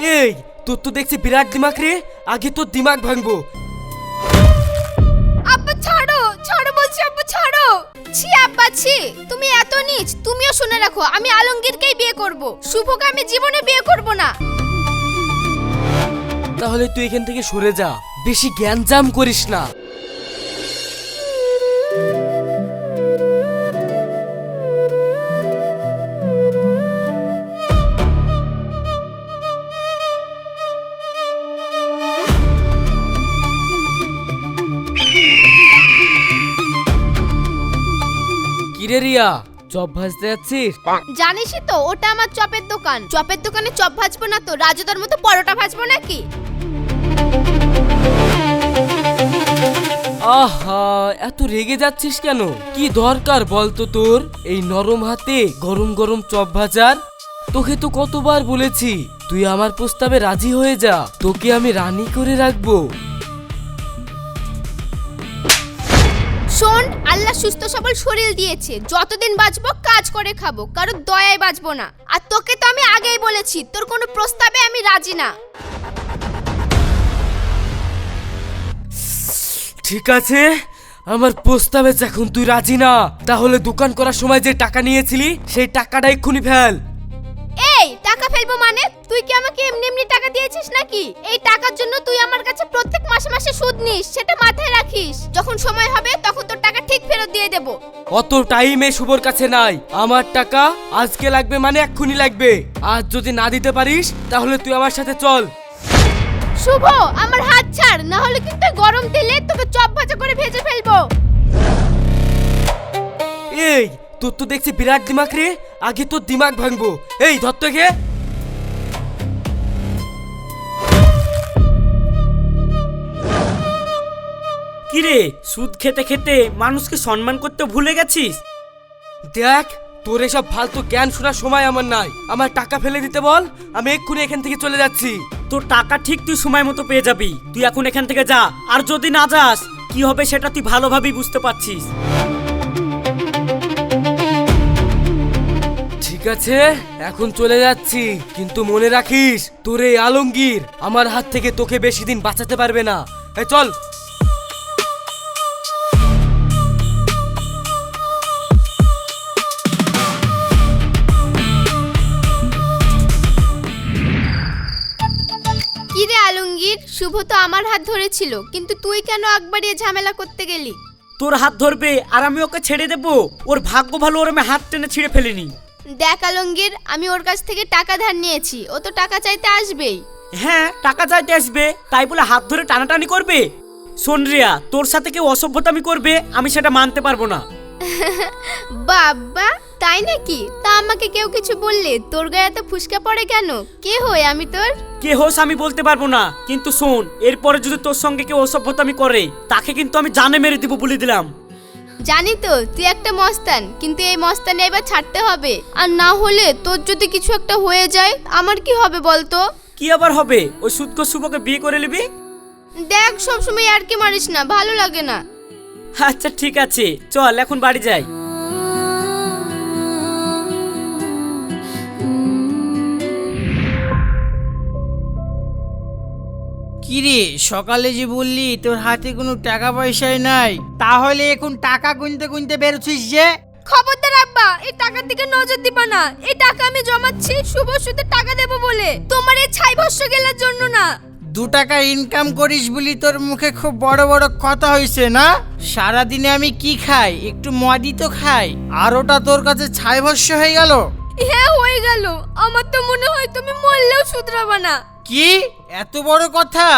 এই তোর তো দেখছি বিরাট দিমাগ রে, আগে তোর দিমাগ ভাঙবো। আব্বা ছাড়ো, ছাড়ো বলছি আব্বা ছাড়ো। ছি আব্বা ছি, তুমি এত নীচ। তুমিও শুনে রাখো, আমি আলমগীরকেই বিয়ে করব, শুভকে আমি জীবনে বিয়ে করব না। তাহলে তুই এখান থেকে সরে যা, বেশি জ্ঞানজাম করিস না। কিরে রিয়া, চপ ভাজতে যাচ্ছিস? জানিসই তো ওটা আমার চপের দোকান। চপের দোকানে চপ ভাজবো না তো রাজুদার মতো পরোটা ভাজবো নাকি? আহা, এত রেগে যাচ্ছিস কেন? কি দরকার বলতো তোর এই নরম হাতে গরম গরম চপ ভাজার? তোকে তো কতবার বলেছি তুই আমার প্রস্তাবে রাজি হয়ে যা, তোকে আমি রানী করে রাখবো। শোন, আল্লাহ সুস্থ সবল শরীর দিয়েছে, যতদিন বাঁচবো কাজ করে খাবো, কারো দয়ায় বাঁচবো না। আর তোকে তো আমি আগেই বলেছি তোর কোনো প্রস্তাবে আমি রাজি না। ঠিক আছে, আমার প্রস্তাবে যখন তুই রাজি না, তাহলে দোকান করার সময় যে টাকা নিয়েছিলি সেই টাকাটা এক্ষুনি ফেল। এই টাকা ফেলবো মানে? তুই কি আমাকে এমনি এমনি টাকা দিয়েছিস নাকি? এই টাকার জন্য তুই আমার কাছে প্রত্যেক মাসে মাসে সুদ নিস, সেটা মাথায় রাখিস। যখন সময় হবে তখন তোর টাকা ঠিক ফেরত দিয়ে দেব। অত টাইমে শুভর কাছে নাই। আমার টাকা আজকে লাগবে মানে এক্ষুনি লাগবে। আজ যদি না দিতে পারিস তাহলে তুই আমার সাথে চল। শুভ, আমার হাত ছাড়, না হলে কিন্তু গরম তেলে তোকে চপ ভাজা করে ভেজে ফেলবো। এই তোর তো দেখছি বিরাট দিমাগ রে, আগে তোর দিমাগ ভাঙবো। এই ধর তোকে। কিরে, সুদ খেতে খেতে মানুষকে সম্মান করতে ভুলে গেছিস? দেখ, তোর এসব ফালতু জ্ঞান শোনার সময় আমার নাই। আমার টাকা ফেলে দিতে বল, আমি এক্ষুনি এখান থেকে চলে যাচ্ছি। তোর টাকা ঠিক তুই সময় মতো পেয়ে যাবি। তুই এখন এখান থেকে যা, আর যদি না যাস কি হবে সেটা তুই ভালোভাবেই বুঝতে পারছিস। ঠিক আছে, এখন চলে যাচ্ছি, কিন্তু মনে রাখিস তোর এই আলমগীর আমার হাত থেকে তোকে বেশি দিন বাঁচাতে পারবে না। এই চল। কিরে আলমগীর, শুভ তো আমার হাত ধরেছিল, কিন্তু তুই কেন একবারে ঝামেলা করতে গেলি? তোর হাত ধরবে আর আমি ওকে ছেড়ে দেবো? ওর ভাগ্য ভালো, ওর আমি হাত টেনে ছিঁড়ে ফেলিনি। দেখ আলমগীর, আমি ওর কাছ থেকে টাকা ধার নিয়েছি, ও তো টাকা চাইতে আসবেই। হ্যাঁ, টাকা চাইতে আসবে, তাই বলে হাত ধরে টানাটানি করবে? শোন রিয়া, তোর সাথে কেউ অসভ্যতামি করবে আমি সেটা মানতে পারবো না। বাবা, তাই নাকি? তা আমাকে কেউ কিছু বললে তোর গায়ে এত ফুসকা পড়ে কেন? কে হই আমি তোর? কে হোস আমি বলতে পারবো না, কিন্তু শোন, এরপরে যদি তোর সঙ্গে কেউ অসভ্যতামি করে তাকে কিন্তু আমি জানে মেরে দিব বলে দিলাম। জানি তো তুই একটা মস্তান, কিন্তু এই মস্তানি এবার ছাড়তে হবে। আর না হলে তোর যদি কিছু একটা হয়ে যায় আমার কি হবে বলতো? কি আবার হবে? ওই সুদকো শুভকে বিয়ে করে নিবি? দেখ, সবসময় আর কি মারিস না, ভালো লাগে না। আচ্ছা ঠিক আছে, চল এখন বাড়ি যাই। কিরে, সকালে যে বললি তোর হাতে কোনো টাকা পয়সাই নাই, তাহলে এখন টাকা গুনতে গুনতে বেরোছিস যে? খবরদার আব্বা, এই টাকার দিকে নজর দিবা না। এই টাকা আমি জমাচ্ছি শুভ সুদে টাকা দেব বলে, তোমার এই ছাই ভস্য গেলার জন্য না। 2 টাকা ইনকাম করিস বলি তোর মুখে খুব বড় বড় কথা হইছে না? সারাদিনে আমি কি খাই? একটু মদই তো খাই, আর ওটা তোর কাছে ছাই ভস্য হয়ে গেল? হ্যাঁ হয়ে গেল। আমার তো মনে হয় তুমি মরলেও শুধরাবা না। কি এত বড় কথা?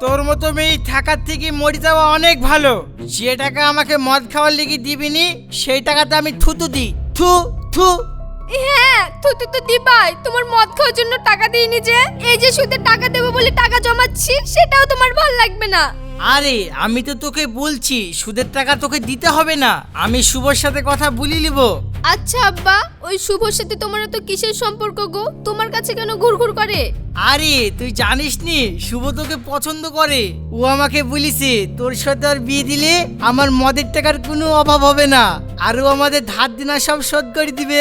তোর মতো মেয়ে থাকার থেকে মরে যাওয়া অনেক ভালো। যে টাকা আমাকে মদ খাওয়ার লেগে দিবিনি সেই টাকাতে আমি থুতু দিই। থু থু। হ্যাঁ, তুই তো দিবাই, তোমার মদ খাওয়ার জন্য টাকা দিইনি যে। এই যে সুদে টাকা দেবো বলে টাকা জমাচ্ছি, সেটাও তোমার ভালো লাগবে না। আরে আমি তো তোকে বলছি সুদের টাকা তোকে দিতে হবে না, আমি শুভর সাথে কথা বলি নিব। আচ্ছা আব্বা, ওই শুভর সাথে তোমার তো কিসের সম্পর্ক গো? তোমার কাছে কেন ঘুরঘুর করে? আরে তুই জানিস নি শুভ তোকে পছন্দ করে। ও আমাকে বলিছে তোর সাথে আর বিয়ে দিলে আমার মদের টাকার কোনো অভাব হবে না, আর ও আমাদের ধার দেনা সব শোধ করে দিবে।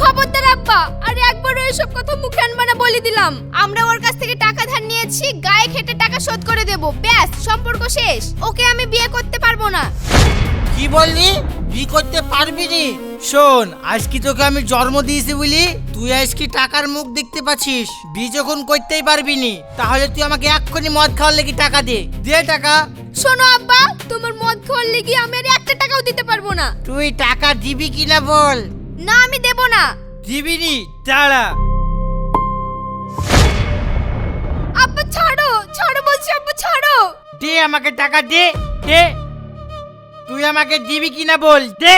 খবরদার আব্বা, আরে একবারও এসব কথা মুখে আনবা না বলে দিলাম। আমরা ওর কাছ থেকে টাকা ধার নিয়েছি, গায়ে খেটে টাকা শোধ করে দেব, ব্যাস সম্পর্ক শেষ। ওকে আমি বিয়ে করতে পারবো না। কি বললি? বিয়ে করতে পারবি নি? শোন, আজকে তোকে আমি জন্ম দিয়েছি বলি তুই আজকে টাকার মুখ দেখতে পাচ্ছিস। বিয়ে যখন করতেই পারবি নি, তাহলে তুই আমাকে এক্ষুনি মদ খাওয়ার লেগে টাকা দে। দে টাকা। শোনো আব্বা, তোমার মদ খাওয়ার লেগে আমি আর একটা টাকাও দিতে পারবো না। তুই টাকা দিবি কিনা বল। না, আমি দেব না। দিবি নি? দাঁড়া। আব্বা ছাড়ো, ছাড়ো বলছি আব্বা, ছাড়ো। দে আমাকে টাকা, দে দে। তুই আমাকে দিবি কিনা বল, দে।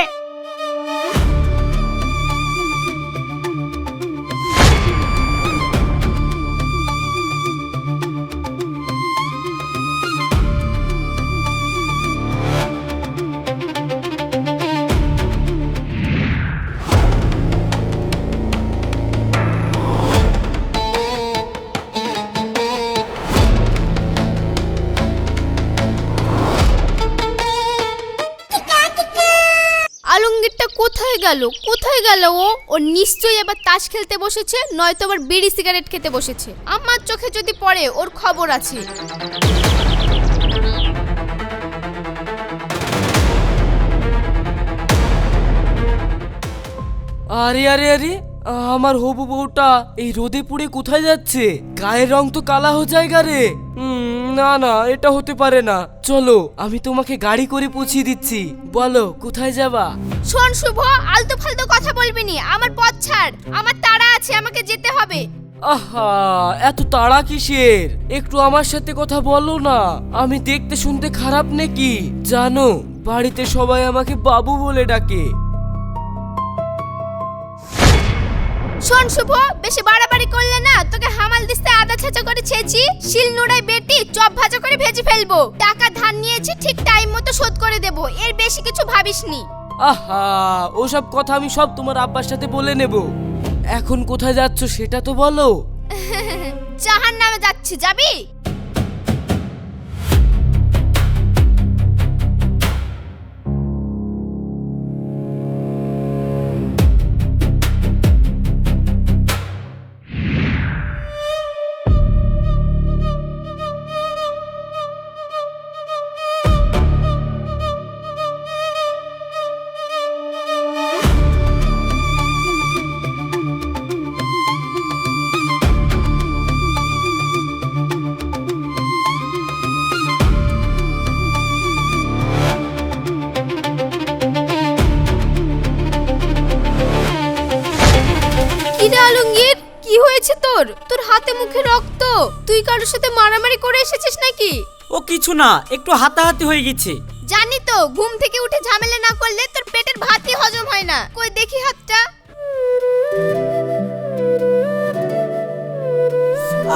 আলমগীরটা কোথায় গেল, কোথায় গেল? ও নিশ্চয়ই এবার তাস খেলতে বসেছে, নয়তো আবার বিড়ি সিগারেট খেতে বসেছে। আমার চোখে যদি পড়ে ওর খবর আছে। আরে আরে আরে, আমার হবু বউটা এই রোদে পুড়ে কোথায় যাচ্ছে? গায়ের রং তো কালা হয়ে যায় রে। না না, এটা হতে পারে না। চলো, আমি তোমাকে গাড়ি করে পৌঁছিয়ে দিচ্ছি। বলো কোথায় যাবা? শোন শুভ, আলতু ফালতু কথা বলবি নি, আমার পথ ছাড়, আমার তাড়া আছে, আমাকে যেতে হবে। আহা, এত তাড়া কিসের? একটু আমার সাথে কথা বলো না। আমি দেখতে শুনতে খারাপ নাকি? জানো, বাড়িতে সবাই আমাকে বাবু বলে ডাকে। শোন শুভ, বেশি বাড়াবাড়ি করলে না তোকে হামাল দিস্তে আদা ছেঁচা করে ছেঁচি, শিল নোড়ায় বেটি চপ ভাজা করে ভেজে ফেলবো। টাকা ধার নিয়েছি, ঠিক টাইম মতো শোধ করে দেবো, এর বেশি কিছু ভাবিসনি। আহা, ওসব কথা আমি সব তোমার আব্বার সাথে বলে নেব। এখন কোথায় যাচ্ছ সেটা তো বলো। জাহান্নামে যাচ্ছি, যাবি? কিরে আলমগীর, কি হয়েছে তোর? তোর হাতে মুখে রক্ত, তুই কারোর সাথে মারামারি করে এসেছিস নাকি? ও কিছু না, একটু হাতাহাতি হয়ে গেছে। জানি তো, ঘুম থেকে উঠে ঝামেলা না করলে তোর পেটের ভাতই হজম হয় না। কই দেখি হাতটা।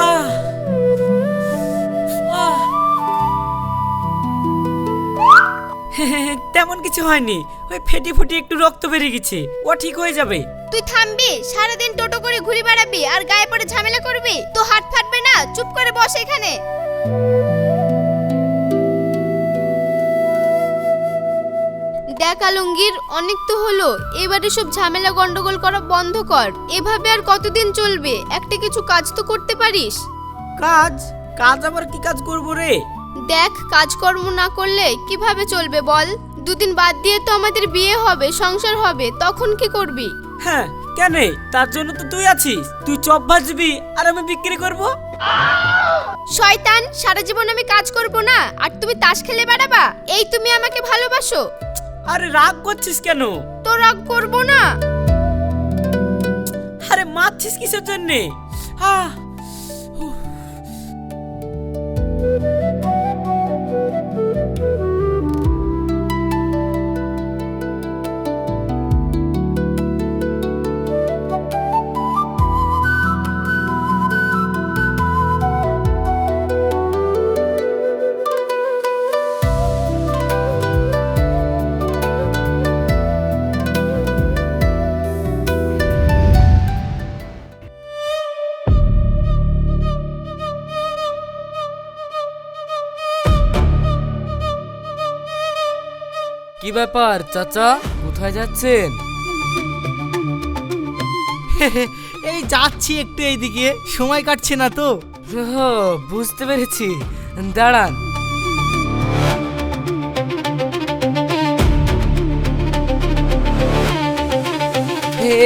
আহ আহ তেমন কিছু হয়নি, ওই ফেটে ফুটে একটু রক্ত বেরিয়ে গেছে, ও ঠিক হয়ে যাবে। তুই থামবি? সারাদিন টোটো করে ঘুরে বেড়াবি আর গায়ে পড়ে ঝামেলা করবি? তো হাত ফাটবে না? চুপ করে বস এখানে। দেখ আলমগীর, অনেক তো হলো, এবারে সব ঝামেলা গন্ডগোল করা বন্ধ কর। এভাবে আর কতদিন চলবে? একটা কিছু কাজ তো করতে পারিস। কাজ? কাজ আবার কি কাজ করব রে? দেখ, কাজকর্ম না করলে কিভাবে চলবে বল? দুদিন বাদ দিয়ে তো আমাদের বিয়ে হবে, সংসার হবে, তখন কি করবি? হ্যাঁ, কেন? তার জন্য তো তুই আছিস। তুই চপ ভাজবি আর আমি বিক্রি করব। শয়তান, সারা জীবন আমি কাজ করব না আর তুমি তাস খেলে বেড়াবা? এই তুমি আমাকে ভালোবাসো? আরে রাগ করছিস কেন? তো রাগ করব না। আরে মারছিস কিসের জন্যে? আহ কি ব্যাপার চাচা, কোথায় যাচ্ছেন? এই যাচ্ছি একটু এইদিকে, সময় কাটছে না তো। ও, বুঝতে পেরেছি, দাঁড়ান।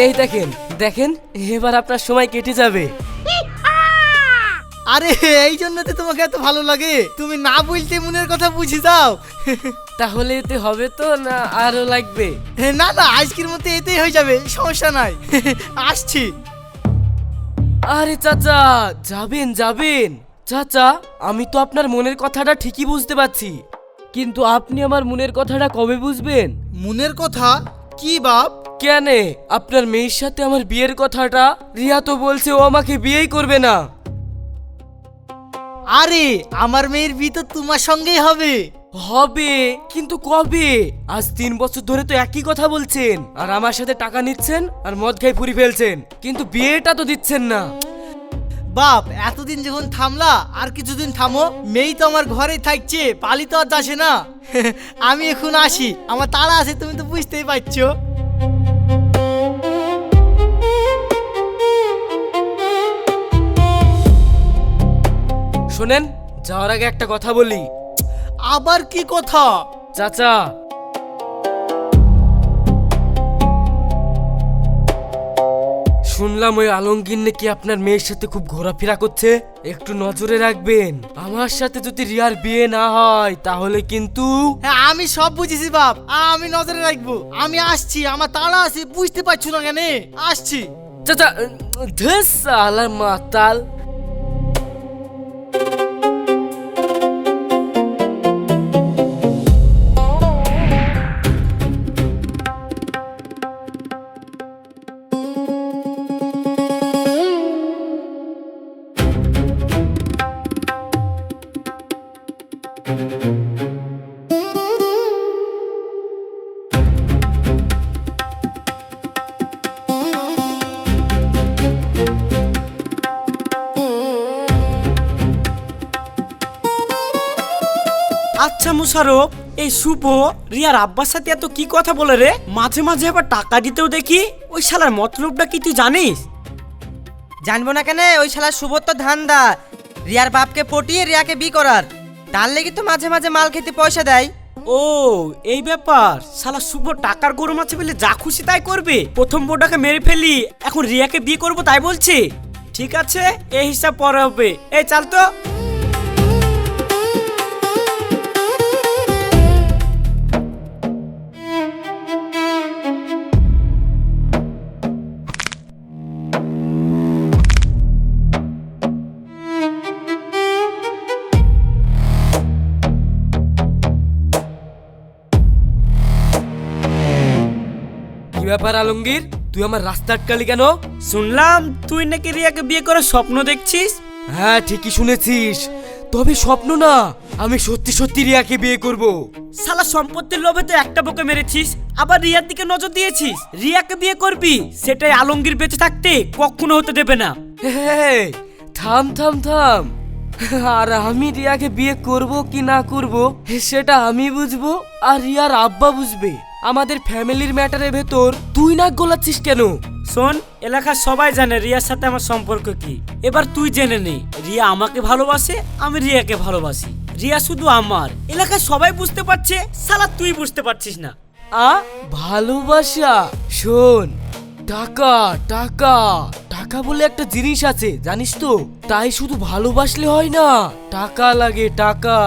এই দেখেন দেখেন, এবার আপনার সময় কেটে যাবে। আরে এই জন্য তো তোমাকে এত ভালো লাগে, তুমি না বলতে মনের কথা বুঝে যাও। তাহলে এতে হবে তো, না আরো লাগবে? না না, আজকের মধ্যে এতেই হয়ে যাবে, সমস্যা নাই। আসছি। আরে চাচা, যাবেন যাবেন। চাচা, আমি তো আপনার মনের কথাটা ঠিকই বুঝতে পারছি, কিন্তু আপনি আমার মনের কথাটা কবে বুঝবেন? মনের কথা কি বাপ? কেন, আপনার মেয়ের সাথে আমার বিয়ের কথাটা রিয়া তো বলছে ও আমাকে বিয়েই করবে না। আরে আমার মেয়ের বিয়ে তো তোমার সঙ্গেই হবে। হবে, কিন্তু কবে? আজ 3 বছর ধরে তো একই কথা বলছেন, আর আমার সাথে টাকা নিচ্ছেন আর মদ খাই ফুরি ফেলছেন, কিন্তু বিয়েটা তো দিচ্ছেন না। বাপ, এতদিন যখন থামলা আর কিছুদিন থামো, মেয়ে তো আমার ঘরেই থাকছে, পালি তো আর যাচ্ছে না। আমি এখন আসি, আমার তাড়া আছে, তুমি তো বুঝতেই পারছো। শোনেন, যাওয়ার আগে একটা কথা বলি। আবার কি কথা? চাচা, শুনলাম ওই আলমগীর নাকি আপনার মেয়ের সাথে খুব ঘোরাফেরা করছে, একটু নজরে রাখবেন। আমার সাথে যদি রিয়ার বিয়ে না হয় তাহলে কিন্তু। হ্যাঁ, আমি সব বুঝেছি বাপ, আমি নজরে রাখবো। আমি আসছি, আমার তাড়া আছে, বুঝতে পারছো না কেন? আসছি। চাচা, ধস আলার মাতাল। আচ্ছা মুশারফ, এই শুভ রিয়ার আব্বার সাথে এত কি কথা বলে রে? মাঝে মাঝে আবার টাকা দিতেও দেখি। ওই শালার মতলবটা কি তুই জানিস? জানবো না কেন, ওই শালা সুবোধ তো ধান্দা রিয়ার বাপকে পটিয়ে রিয়াকে বি করার। তার লেগে তো মাঝে মাঝে মাল খেতে পয়সা দেয়। ও, এই ব্যাপার। শালা শুভ টাকার গরম আছে বলে যা খুশি তাই করবে। প্রথম বউটাকে মেরে ফেলি, এখন রিয়াকে বিয়ে করবো তাই বলছে। ঠিক আছে, এই হিসাব পরে হবে। এই চাল তো। কি ব্যাপার আলমগীর, তুই আমার রাস্তা আটকালি কেন? শুনলাম তুই নাকি রিয়াকে বিয়ে করার স্বপ্ন দেখছিস। হ্যাঁ, ঠিকই শুনেছিস, তবে স্বপ্ন না, আমি সত্যি সত্যি রিয়াকে বিয়ে করব। শালা সম্পত্তির লোভে তো একটা বউকে মেরেছিস, আবার রিয়ার দিকে নজর দিয়েছিস। রিয়াকে বিয়ে করবি, সেটাই আলমগীর বেঁচে থাকতে কখনো হতে দেবে না। হেই, থাম থাম থাম। আর আমি রিয়াকে বিয়ে করব কি না করব সেটা আমি বুঝবো, আর রিয়ার আব্বা বুঝবে। আমাদের ফ্যামিলির ম্যাটারের ভেতর তুই নাক গলাচ্ছিস কেন? শোন, এলাকার সবাই জানে রিয়ার সাথে আমার সম্পর্ক কি। এবার তুই জেনে নে, রিয়া আমাকে ভালোবাসে, আমি রিয়াকে ভালোবাসি। রিয়া শুধু আমার, এলাকার সবাই বুঝতে পারছে, শালা তুই বুঝতে পারছিস না। ভালোবাসা? শোন, টাকা টাকা টাকা বলে একটা জিনিস আছে, জানিস তো? তাই শুধু ভালোবাসলে হয় না, টাকা লাগে, টাকা।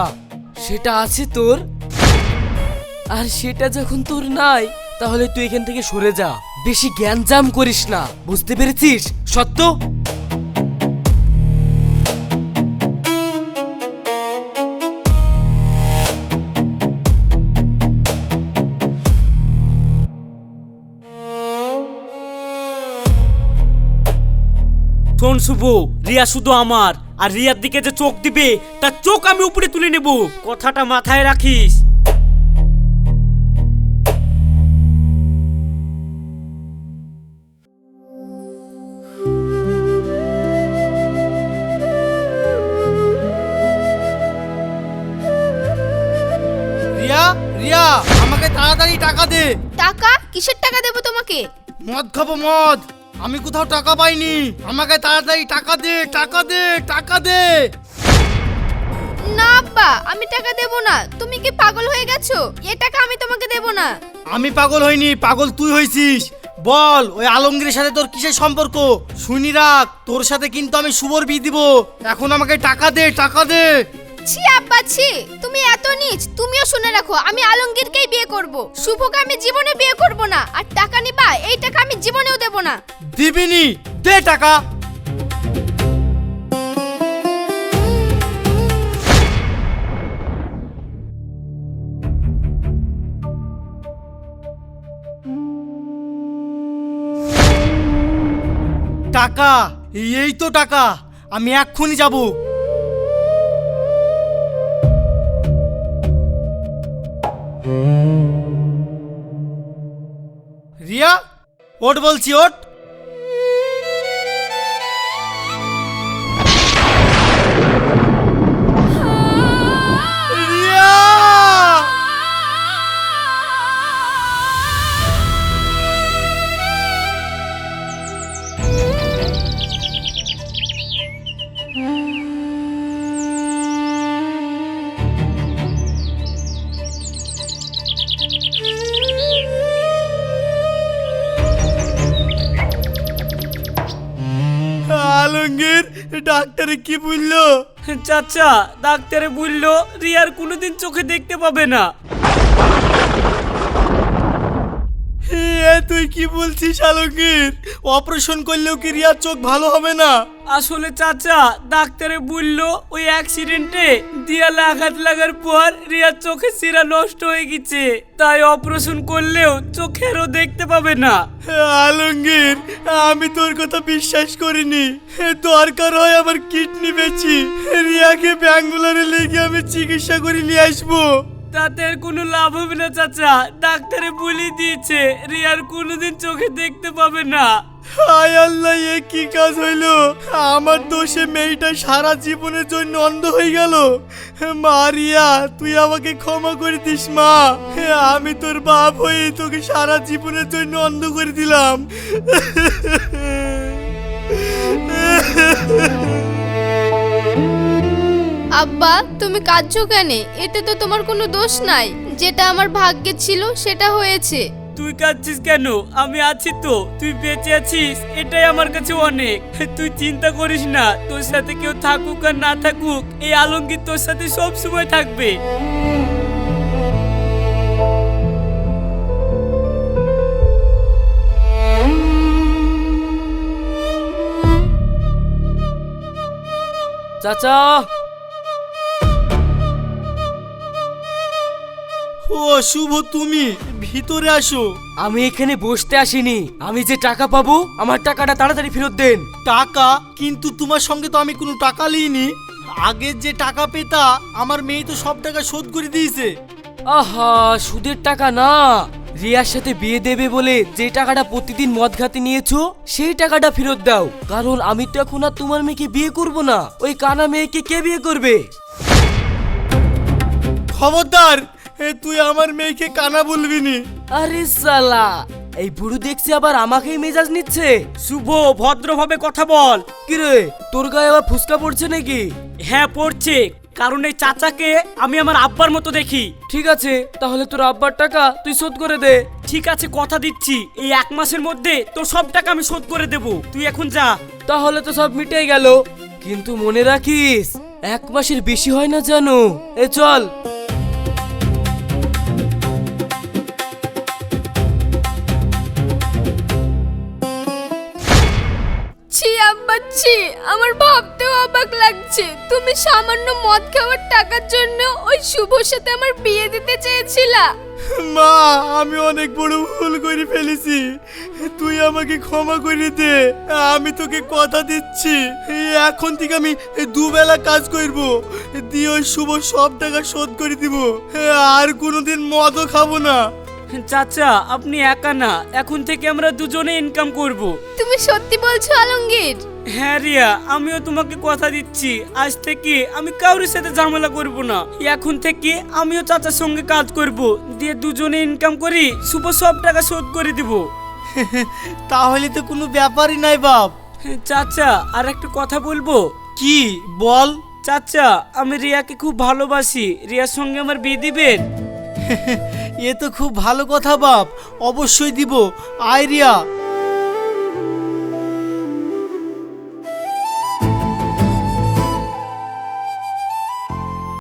সেটা আছে তোর, আর সেটা যখন তোর নাই, তাহলে তুই এখান থেকে সরে যা। বেশি জ্ঞানজাম করিস না, বুঝতে পেরেছিস? সত্য। শোন শুভ, রিয়া শুধু আমার, আর রিয়ার দিকে যে চোখ দিবে তার চোখ আমি উপরে তুলে নেব, কথাটা মাথায় রাখিস। রিয়া, রিয়া, আমাকে তাড়াতাড়ি টাকা দে। টাকা? কিসের টাকা দেবো তোমাকে? মদ খাবো, মদ। আমি কোথাও টাকা পাইনি, আমাকে তাড়াতাড়ি টাকা দে, টাকা দে, টাকা দে। না আব্বা, আমি টাকা দেব না। তুমি কি পাগল হয়ে গেছো? এ টাকা আমি তোমাকে দেব না। আমি পাগল হইনি, পাগল তুই হইছিস। বল ওই আলমগীরের সাথে তোর কিসের সম্পর্ক? শুনি রাখ, তোর সাথে কিন্তু আমি শুভর বিয়ে দিব। এখন আমাকে টাকা দে, টাকা দে। ছি আব্বা ছি, তুমি এত নীচ। তুমিও শুনে রাখো, আমি আলমগীরকেই বিয়ে করব। শুভকে আমি জীবনে বিয়ে করব না। আর টাকা নিবা, এই টাকা আমি জীবনেও দেব না। দিবিনি, দে টাকা। টাকা, এই তো টাকা, আমি এক্ষুনি যাব। রিয়া, ওঠ বলছি, ওঠ। রিয়া! আলমগীর, ডাক্তারে কি বললো? চাচা, ডাক্তারে বললো রিয়ার কোনোদিন চোখে দেখতে পাবে না। তুই কি বলছিস আলমগীর? অপারেশন করলেও কি রিয়ার চোখ ভালো হবে না? আসলে চাচা, ডাক্তারে বললো ওই অ্যাক্সিডেন্টে দেয়ালে আঘাত লাগার পর রিয়ার চোখে শিরা নষ্ট হয়ে গেছে, তাই অপারেশন করলেও চোখেরও দেখতে পাবে না। আলমগীর, আমি তোর কথা বিশ্বাস করিনি। দরকার হয় আমার কিডনি বেচি, রিয়াকে ব্যাঙ্গালোরে লেগে আমি চিকিৎসা করে নিয়ে আসবো। তাতে আর কোনো লাভ হবে না চাচা, ডাক্তারে বলে দিয়েছে রিয়ার কোনোদিন চোখে দেখতে পাবে না। হায় আল্লাহ, এ কি কাজ হইলো? আমার দোষে মেয়েটা সারা জীবনের জন্য অন্ধ হয়ে গেল। মা রিয়া, তুই আমাকে ক্ষমা করে দিস মা। আমি তোর বাপ হয়ে তোকে সারা জীবনের জন্য অন্ধ করে দিলাম। আব্বা, তুমি কাঁদছো কেন? এতে তো তোমার কোনো দোষ নাই। যেটা আমার ভাগ্যে ছিল সেটা হয়েছে। তুই কাঁদছিস কেন? আমি আছি তো, তুই বেঁচে আছিস, এটাই আমার কাছে অনেক। তুই চিন্তা করিস না, তোর সাথে কেউ থাকুক আর না থাকুক, এই আলমগীর তোর সাথে সব সময় থাকবে। চাচা, ও শুভ, তুমি ভিতরে আসো। আমি এখানে বসতে আসিনি। আমি যে টাকা পাবো, আমার টাকাটা তাড়াতাড়ি ফেরত দেন। টাকা? কিন্তু তোমার সঙ্গে তো আমি কোনো টাকা লিইনি। আগের যে টাকা পেতা, আমার মেয়ে তো সব টাকা শোধ করে দিয়েছে। আহা, সুদের টাকা না। রিয়ার সাথে বিয়ে দেবে বলে যে টাকাটা প্রতিদিন মদ খাতে নিয়েছো, সেই টাকাটা ফেরত দাও। কারণ আমি তো এখন আর তোমার মেয়েকে বিয়ে করব না। ওই কানা মেয়েকে কে বিয়ে করবে? খবরদার, তুই আমার মেয়েকে কানা বলবি নি। আরে সালা, এই বুড়ো দেখছি আবার আমাকেই মেজাজ নিচ্ছে। শুভ, ভদ্রভাবে কথা বল। কিরে, তোর গায়ে আবার ফুসকা পড়ছে নাকি? হ্যাঁ পড়ছে, কারণ এই চাচাকে আমি আমার আব্বার মতো দেখি। ঠিক আছে, তাহলে তোর আব্বার টাকা তুই শোধ করে দে। ঠিক আছে, কথা দিচ্ছি, এই 1 মাসের মধ্যে তোর সব টাকা আমি শোধ করে দেব। তুই এখন যা। তাহলে তো সব মিটেই গেল। কিন্তু মনে রাখিস, 1 মাসের বেশি হয় না জানো। এ চল। ছি আব্বা ছি, আমার ভাবতেও অবাক লাগছে। তুমি সামান্য মদ খাওয়ার টাকার জন্য ওই শুভর সাথে আমার বিয়ে দিতে চেয়েছিলা। মা, আমি অনেক বড় ভুল করে ফেলেছি, তুই আমাকে ক্ষমা করে দে। আমি তোকে কথা দিচ্ছি, এখন থেকে আমি দুবেলা কাজ করব, দিয়ে ওই শুভ সব টাকা শোধ করে দিব। আর কোনোদিন মদও খাবো না। চাচা, আপনি একা না, এখন থেকে আমরা দুজনে ইনকাম করব। তুমি সত্যি বলছো আলমগীর? হ্যাঁ রিয়া, আমিও তোমাকে কথা দিচ্ছি, আজ থেকে আমি কারোর সাথে ঝামেলা করব না। এখন থেকে আমিও চাচার সঙ্গে কাজ করব, দিয়ে দুজনে ইনকাম করি, শুভ সব টাকা শোধ করে দিব। তাহলে তো কোনো ব্যাপারই নাই বাপ। চাচা আর একটা কথা বলবো? কি বল। চাচা আমি রিয়াকে খুব ভালোবাসি, রিয়ার সঙ্গে আমার বিয়ে দিবেন? এ তো খুব ভালো কথা বাপ, অবশ্যই দিব। আয় রিয়া